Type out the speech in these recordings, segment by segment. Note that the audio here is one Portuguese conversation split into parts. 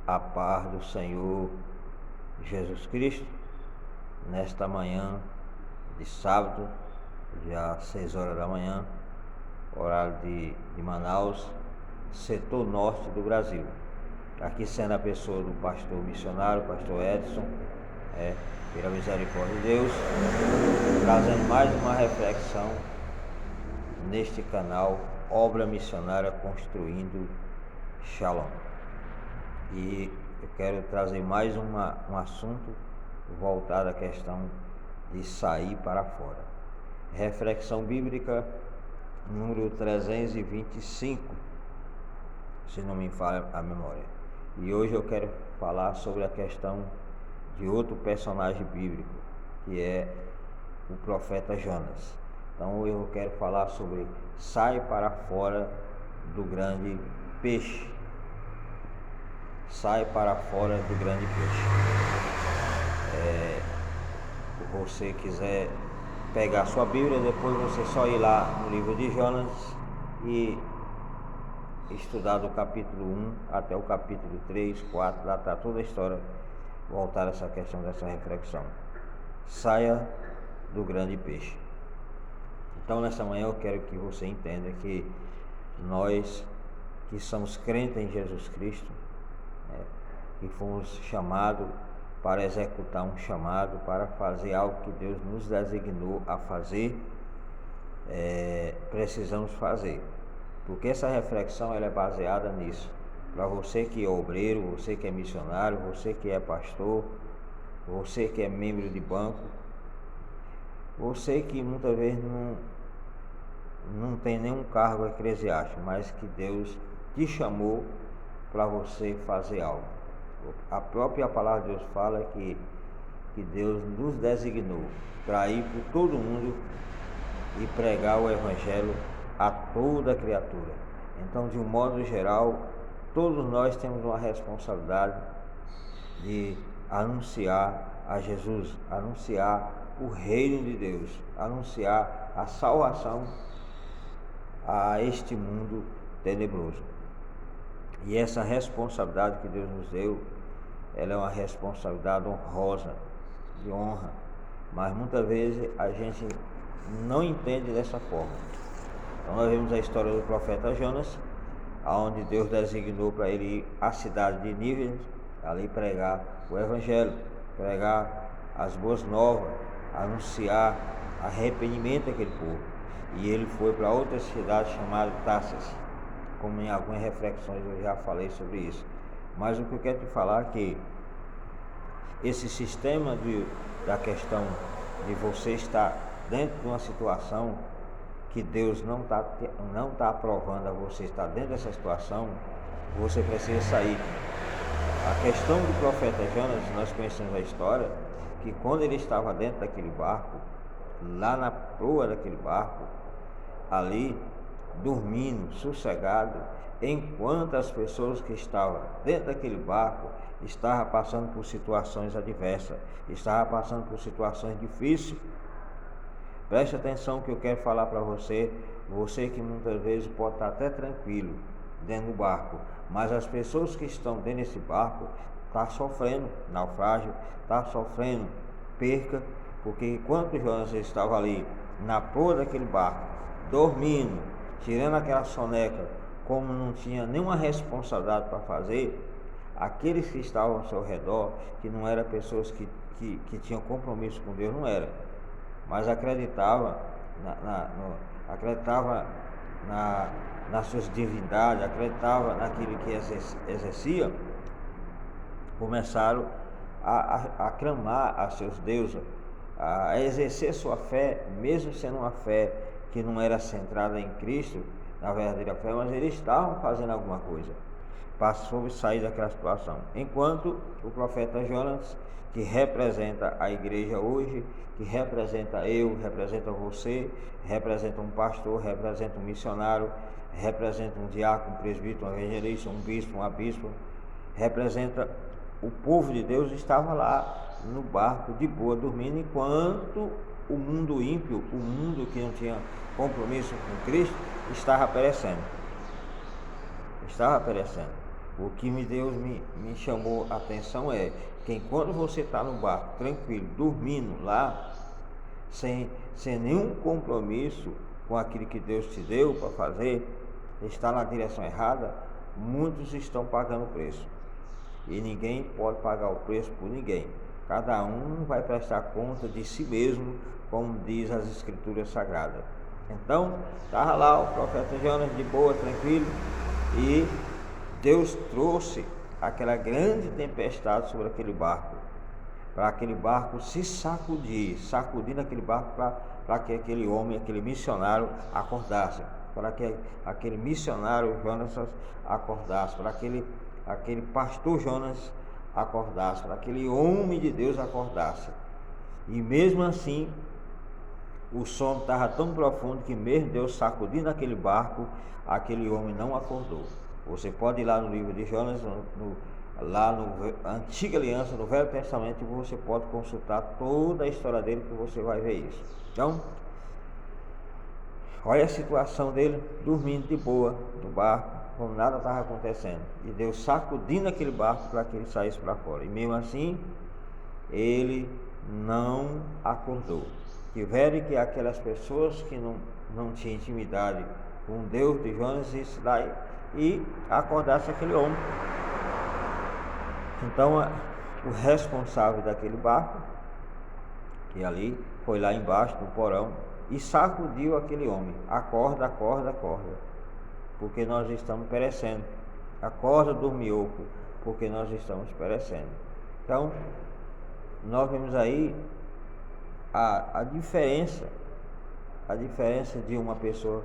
A paz do Senhor Jesus Cristo, nesta manhã de sábado, já 6 horas da manhã, horário de Manaus, setor norte do Brasil. Aqui sendo a pessoa do pastor missionário, pastor Edson, pela misericórdia de Deus, trazendo mais uma reflexão neste canal Obra Missionária Construindo Shalom. E eu quero trazer mais um assunto voltado à questão de sair para fora. Reflexão bíblica número 325, se não me falha a memória. E hoje eu quero falar sobre a questão de outro personagem bíblico, que é o profeta Jonas. Então eu quero falar sobre sai para fora do grande peixe. Sai para fora do grande peixe. Se você quiser pegar a sua Bíblia, depois você só ir lá no livro de Jonas e estudar do capítulo 1 até o capítulo 3, 4, lá está toda a história voltada a essa questão dessa reflexão. Saia do grande peixe. Então nessa manhã eu quero que você entenda que nós que somos crentes em Jesus Cristo, que fomos chamados para executar um chamado, para fazer algo que Deus nos designou a fazer, precisamos fazer, porque essa reflexão ela é baseada nisso. Para você que é obreiro, você que é missionário, você que é pastor, você que é membro de banco, você que muitas vezes não tem nenhum cargo eclesiástico, mas que Deus te chamou para você fazer algo. A própria palavra de Deus fala que Deus nos designou para ir por todo mundo e pregar o Evangelho a toda criatura. Então, de um modo geral, todos nós temos uma responsabilidade de anunciar a Jesus, anunciar o reino de Deus, anunciar a salvação a este mundo tenebroso. E essa responsabilidade que Deus nos deu, ela é uma responsabilidade honrosa, de honra, mas muitas vezes a gente não entende dessa forma. Então nós vemos a história do profeta Jonas, onde Deus designou para ele ir à cidade de Nínive, ali pregar o Evangelho, pregar as boas novas, anunciar arrependimento daquele povo. E ele foi para outra cidade chamada Tarsas. Como em algumas reflexões eu já falei sobre isso. Mas o que eu quero te falar é que esse sistema da questão de você estar dentro de uma situação que Deus não está aprovando a você estar dentro dessa situação, você precisa sair. A questão do profeta Jonas, nós conhecemos a história, que quando ele estava dentro daquele barco, lá na proa daquele barco, ali, dormindo, sossegado, enquanto as pessoas que estavam dentro daquele barco estavam passando por situações adversas, estavam passando por situações difíceis. Preste atenção que eu quero falar para você que muitas vezes pode estar até tranquilo dentro do barco, mas as pessoas que estão dentro desse barco estão sofrendo naufrágio, estão sofrendo perca, porque enquanto Jonas estava ali na proa daquele barco, dormindo, tirando aquela soneca, como não tinha nenhuma responsabilidade para fazer, aqueles que estavam ao seu redor, que não eram pessoas que tinham compromisso com Deus, não era, mas acreditava nas suas divindades, acreditava naquilo que exercia, começaram a clamar a seus deuses, a exercer sua fé, mesmo sendo uma fé que não era centrada em Cristo, na verdadeira fé, mas eles estavam fazendo alguma coisa para sair daquela situação. Enquanto o profeta Jonas, que representa a igreja hoje, que representa eu, representa você, representa um pastor, representa um missionário, representa um diácono, um presbítero, um evangelista, um bispo, uma bispa, representa o povo de Deus, estava lá no barco de boa, dormindo, enquanto o mundo ímpio, o mundo que não tinha compromisso com Cristo, estava perecendo. O que Deus me chamou a atenção é que enquanto você está no barco, tranquilo, dormindo lá, sem nenhum compromisso com aquilo que Deus te deu para fazer, está na direção errada, muitos estão pagando o preço. E ninguém pode pagar o preço por ninguém. Cada um vai prestar conta de si mesmo, como diz as Escrituras Sagradas. Então, estava lá o profeta Jonas de boa, tranquilo, e Deus trouxe aquela grande tempestade sobre aquele barco, para aquele barco se sacudindo aquele barco para que aquele homem, aquele missionário acordasse, para que aquele missionário Jonas acordasse, para aquele pastor Jonas acordasse, para aquele homem de Deus acordasse. E mesmo assim, o sono estava tão profundo que mesmo Deus sacudindo aquele barco, aquele homem não acordou. Você pode ir lá no livro de Jonas, lá no Antiga Aliança, no Velho Testamento, e você pode consultar toda a história dele, que você vai ver isso. Então, olha a situação dele, dormindo de boa no barco, como nada estava acontecendo, e Deus sacudindo aquele barco para que ele saísse para fora, e mesmo assim ele não acordou. Tiveram que aquelas pessoas que não tinham intimidade com Deus de Jonas e acordasse aquele homem. Então o responsável daquele barco, que ali foi lá embaixo do porão e sacudiu aquele homem: acorda, acorda, acorda, porque nós estamos perecendo. Acorda, dormioco, porque nós estamos perecendo. Então nós vemos aí a diferença de uma pessoa,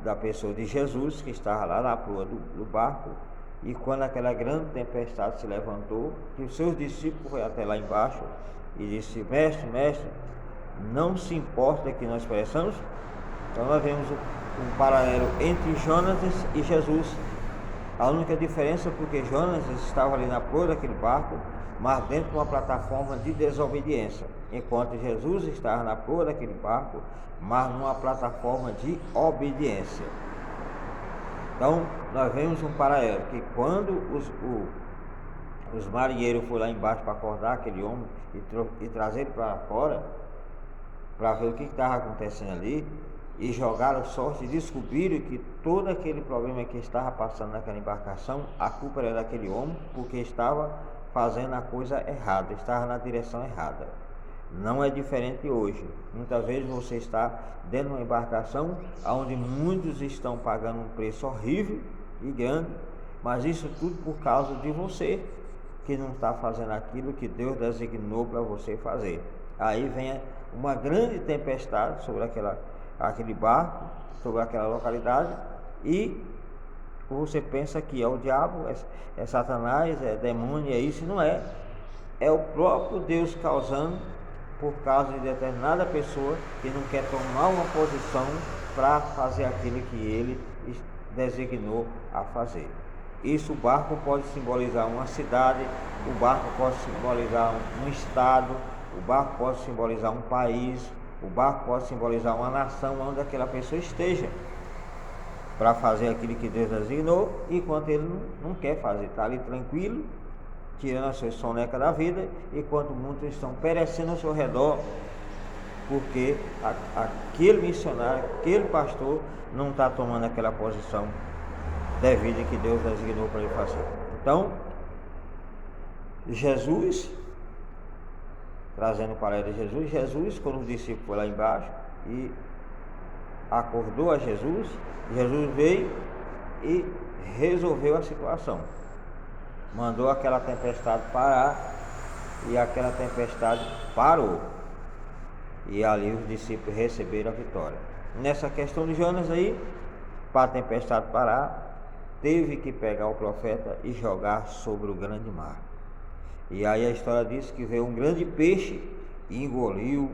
da pessoa de Jesus, que estava lá na proa do barco, e quando aquela grande tempestade se levantou, que os seus discípulos foram até lá embaixo e disse: mestre, não se importa que nós pereçamos. Então nós vemos um paralelo entre Jonas e Jesus. A única diferença é porque Jonas estava ali na proa daquele barco, mas dentro de uma plataforma de desobediência, enquanto Jesus estava na proa daquele barco, mas numa plataforma de obediência. Então nós vemos um paralelo, que quando os marinheiros foram lá embaixo para acordar aquele homem e trazer ele para fora, para ver o que estava acontecendo ali, e jogaram sorte, e descobriram que todo aquele problema que estava passando naquela embarcação, a culpa era daquele homem, porque estava fazendo a coisa errada, estava na direção errada. Não é diferente hoje. Muitas vezes você está dentro de uma embarcação onde muitos estão pagando um preço horrível e grande, mas isso tudo por causa de você, que não está fazendo aquilo que Deus designou para você fazer. Aí vem uma grande tempestade sobre aquele barco, sobre aquela localidade, e você pensa que é o diabo, é Satanás, é demônio, é isso. Não é. É o próprio Deus causando, por causa de determinada pessoa que não quer tomar uma posição para fazer aquilo que ele designou a fazer. Isso, o barco pode simbolizar uma cidade, o barco pode simbolizar um estado, o barco pode simbolizar um país, o barco pode simbolizar uma nação onde aquela pessoa esteja, para fazer aquilo que Deus designou, enquanto ele não quer fazer, está ali tranquilo, tirando a sua soneca da vida, enquanto muitos estão perecendo ao seu redor, porque aquele missionário, aquele pastor não está tomando aquela posição devida que Deus designou para ele fazer. Então, Jesus, trazendo para ele Jesus, quando o discípulo foi lá embaixo e acordou a Jesus veio e resolveu a situação. Mandou aquela tempestade parar, e aquela tempestade parou. E ali os discípulos receberam a vitória. Nessa questão de Jonas aí, para a tempestade parar, teve que pegar o profeta e jogar sobre o grande mar. E aí a história diz que veio um grande peixe e engoliu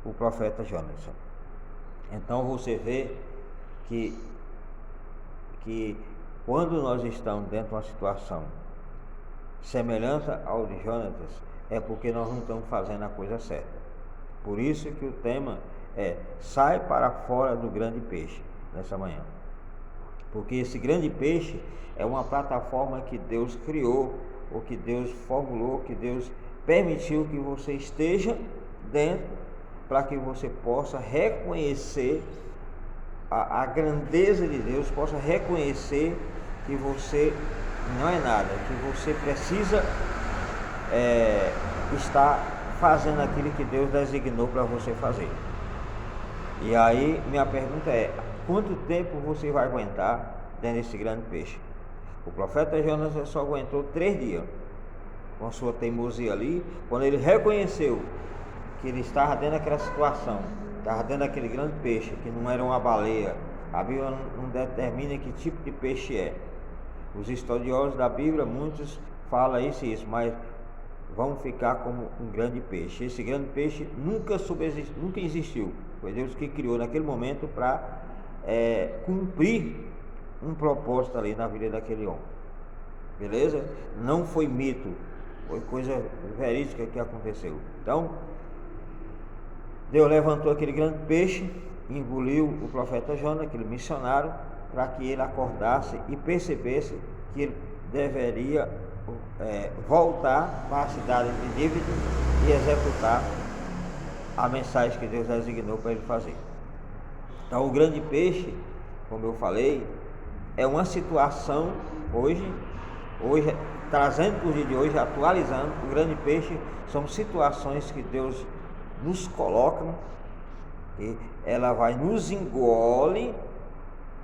o profeta Jonas. Então você vê que quando nós estamos dentro de uma situação semelhante ao de Jonas, é porque nós não estamos fazendo a coisa certa. Por isso que o tema é: sai para fora do grande peixe, nessa manhã. Porque esse grande peixe é uma plataforma que Deus criou, ou que Deus formulou, que Deus permitiu que você esteja dentro, para que você possa reconhecer a grandeza de Deus, possa reconhecer que você não é nada, que você precisa estar fazendo aquilo que Deus designou para você fazer. E aí minha pergunta é: quanto tempo você vai aguentar dentro desse grande peixe? O profeta Jonas só aguentou 3 dias com sua teimosia ali, quando ele reconheceu que ele estava dentro daquela situação, estava dentro daquele grande peixe, que não era uma baleia. A Bíblia não determina que tipo de peixe é. Os estudiosos da Bíblia, muitos falam isso e isso, mas vamos ficar como um grande peixe. Esse grande peixe nunca existiu. Foi Deus que criou naquele momento para cumprir um propósito ali na vida daquele homem. Beleza? Não foi mito, foi coisa verídica que aconteceu. Então, Deus levantou aquele grande peixe, engoliu o profeta Jonas, aquele missionário, para que ele acordasse e percebesse que ele deveria voltar para a cidade de Nínive e executar a mensagem que Deus designou para ele fazer. Então, o grande peixe, como eu falei, é uma situação hoje trazendo para o dia de hoje, atualizando, o grande peixe são situações que Deus nos coloca, e ela vai nos engole,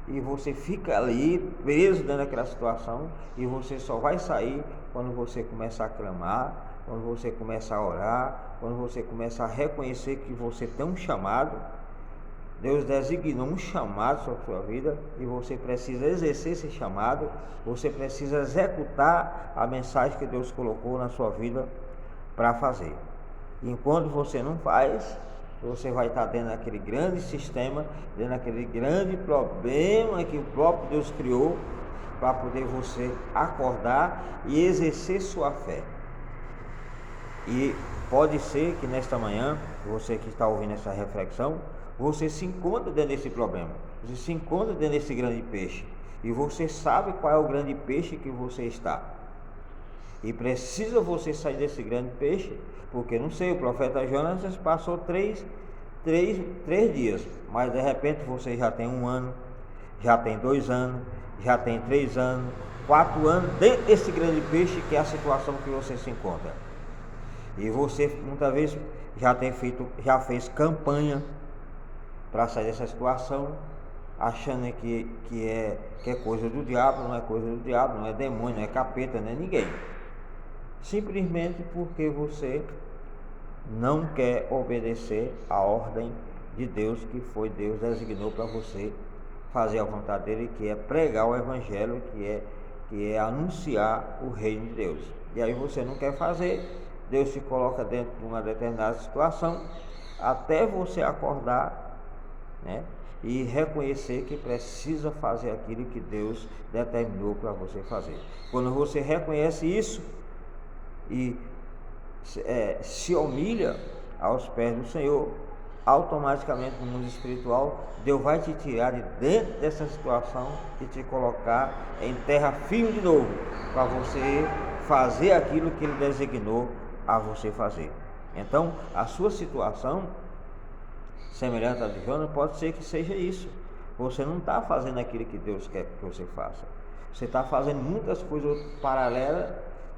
e você fica ali preso dentro daquela situação, e você só vai sair quando você começar a clamar, quando você começar a orar, quando você começar a reconhecer que você tem um chamado. Deus designou um chamado sobre a sua vida, e você precisa exercer esse chamado, você precisa executar a mensagem que Deus colocou na sua vida para fazer. Enquanto você não faz, você vai estar dentro daquele grande sistema, dentro daquele grande problema que o próprio Deus criou, para poder você acordar e exercer sua fé. E pode ser que nesta manhã, você que está ouvindo essa reflexão, você se encontra dentro desse problema, você se encontra dentro desse grande peixe, e você sabe qual é o grande peixe que você está. E precisa você sair desse grande peixe, porque não sei, o profeta Jonas passou 3 dias, mas de repente você já tem 1 ano, já tem 2 anos, já tem 3 anos, 4 anos dentro desse grande peixe, que é a situação que você se encontra. E você muitas vezes já fez campanha para sair dessa situação, achando que é coisa do diabo. Não é coisa do diabo, não é demônio, não é capeta, não é ninguém. Simplesmente porque você não quer obedecer a ordem de Deus, que foi Deus designou para você fazer a vontade dele, que é pregar o evangelho, que é anunciar o reino de Deus. E aí você não quer fazer, Deus te coloca dentro de uma determinada situação, até você acordar, né, e reconhecer que precisa fazer aquilo que Deus determinou para você fazer. Quando você reconhece isso e se humilha aos pés do Senhor, automaticamente no mundo espiritual, Deus vai te tirar de dentro dessa situação e te colocar em terra firme de novo, para você fazer aquilo que Ele designou a você fazer. Então, a sua situação, semelhante à de Jonas, pode ser que seja isso. Você não está fazendo aquilo que Deus quer que você faça. Você está fazendo muitas coisas paralelas,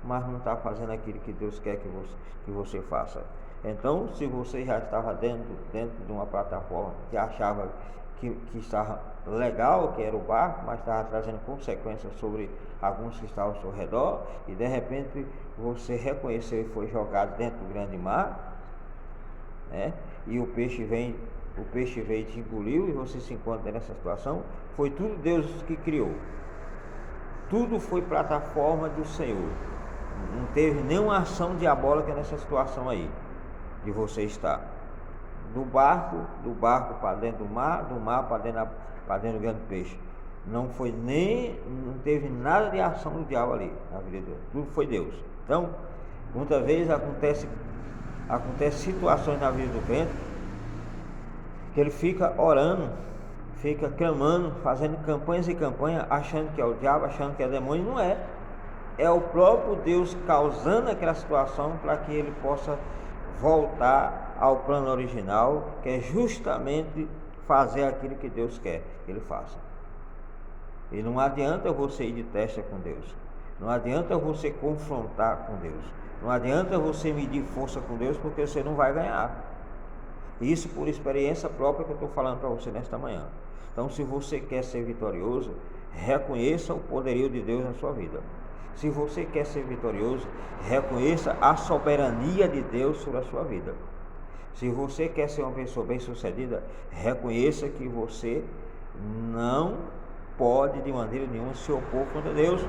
mas não está fazendo aquilo que Deus quer que você faça. Então, se você já estava dentro de uma plataforma que achava que estava legal, que era o barco, mas estava trazendo consequências sobre alguns que estavam ao seu redor, e de repente você reconheceu e foi jogado dentro do grande mar, né? E o peixe veio e te engoliu, e você se encontra nessa situação. Foi tudo Deus que criou. Tudo foi plataforma do Senhor. Não teve nenhuma ação diabólica nessa situação aí de você estar. Do barco para dentro do mar para dentro do grande peixe. Não teve nada de ação do diabo ali na vida de Deus. Tudo foi Deus. Então, muitas vezes acontece situações na vida do crente que ele fica orando fica clamando, fazendo campanhas e campanhas, achando que é o diabo, achando que é demônio. Não é. É o próprio Deus causando aquela situação para que ele possa voltar ao plano original, que é justamente fazer aquilo que Deus quer que ele faça. E não adianta você ir de testa com Deus, não adianta você confrontar com Deus, não adianta você medir força com Deus, porque você não vai ganhar. Isso por experiência própria que eu estou falando para você nesta manhã. Então, se você quer ser vitorioso, reconheça o poderio de Deus na sua vida. Se você quer ser vitorioso, reconheça a soberania de Deus sobre a sua vida. Se você quer ser uma pessoa bem-sucedida, reconheça que você não pode de maneira nenhuma se opor contra Deus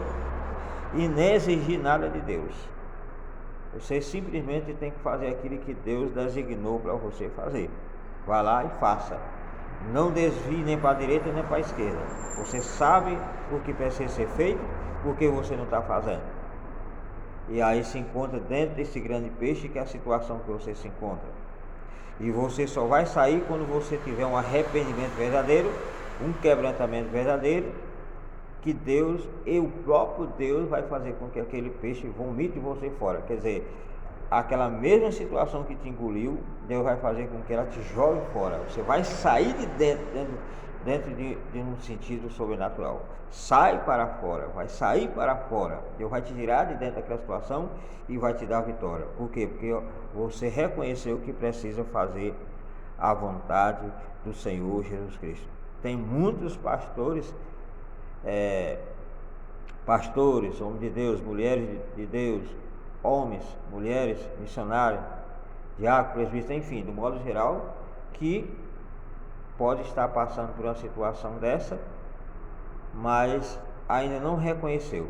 e nem exigir nada de Deus. Você simplesmente tem que fazer aquilo que Deus designou para você fazer. Vá lá e faça. Não desvie nem para a direita nem para a esquerda. Você sabe o que precisa ser feito, porque você não está fazendo. E aí se encontra dentro desse grande peixe, que é a situação que você se encontra. E você só vai sair quando você tiver um arrependimento verdadeiro, um quebrantamento verdadeiro, que Deus e o próprio Deus vai fazer com que aquele peixe vomite você fora. Quer dizer, aquela mesma situação que te engoliu, Deus vai fazer com que ela te jogue fora. Você vai sair de dentro de um sentido sobrenatural. Sai para fora, vai sair para fora. Deus vai te tirar de dentro daquela situação e vai te dar a vitória. Por quê? Porque você reconheceu que precisa fazer a vontade do Senhor Jesus Cristo. Tem muitos pastores, homens de Deus, mulheres de Deus, homens, mulheres, missionários, diáconos, presbíteros, enfim, do modo geral, que pode estar passando por uma situação dessa, mas ainda não reconheceu.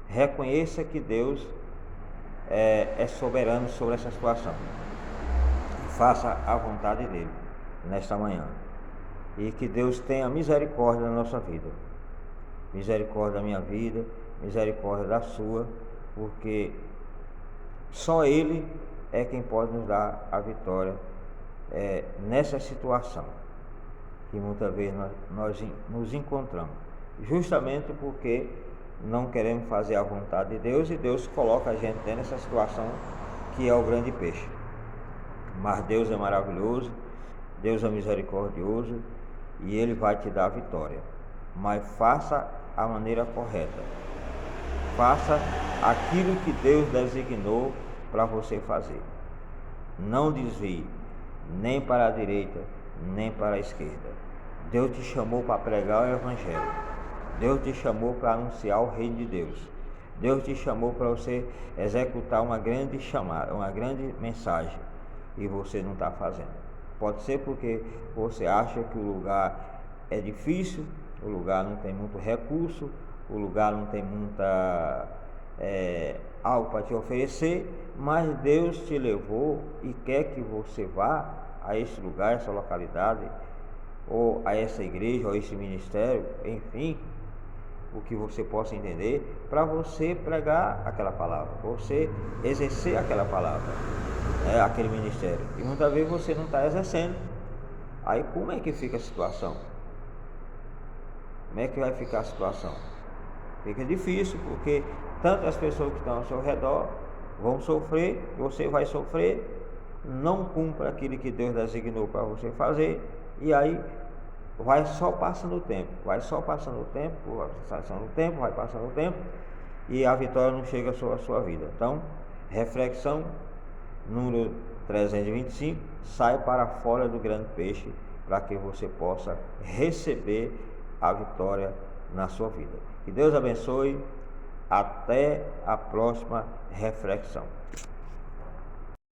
Reconheça que Deus é soberano sobre essa situação e faça a vontade dele nesta manhã, e que Deus tenha misericórdia na nossa vida, misericórdia da minha vida, misericórdia da sua, porque só Ele é quem pode nos dar a vitória nessa situação que muitas vezes nós nos encontramos, justamente porque não queremos fazer a vontade de Deus, e Deus coloca a gente dentro dessa situação que é o grande peixe. Mas Deus é maravilhoso, Deus é misericordioso, e Ele vai te dar a vitória. Mas faça a maneira correta, faça aquilo que Deus designou para você fazer. Não desvie nem para a direita nem para a esquerda. Deus te chamou para pregar o Evangelho. Deus te chamou para anunciar o reino de Deus. Deus te chamou para você executar uma grande chamada, uma grande mensagem, e você não está fazendo. Pode ser porque você acha que o lugar é difícil, o lugar não tem muito recurso, o lugar não tem muita algo para te oferecer, mas Deus te levou e quer que você vá a esse lugar, essa localidade, ou a essa igreja, ou a esse ministério, enfim, o que você possa entender, para você pregar aquela palavra, você exercer aquela palavra, aquele ministério. E muitas vezes você não está exercendo. Aí como é que fica a situação? Como é que vai ficar a situação? Fica difícil, porque tantas pessoas que estão ao seu redor vão sofrer, você vai sofrer, não cumpra aquilo que Deus designou para você fazer, e aí vai só passando o tempo, vai passando o tempo, e a vitória não chega à sua vida. Então, reflexão número 325, sai para fora do grande peixe, para que você possa receber a vitória na sua vida. Que Deus abençoe. Até a próxima reflexão.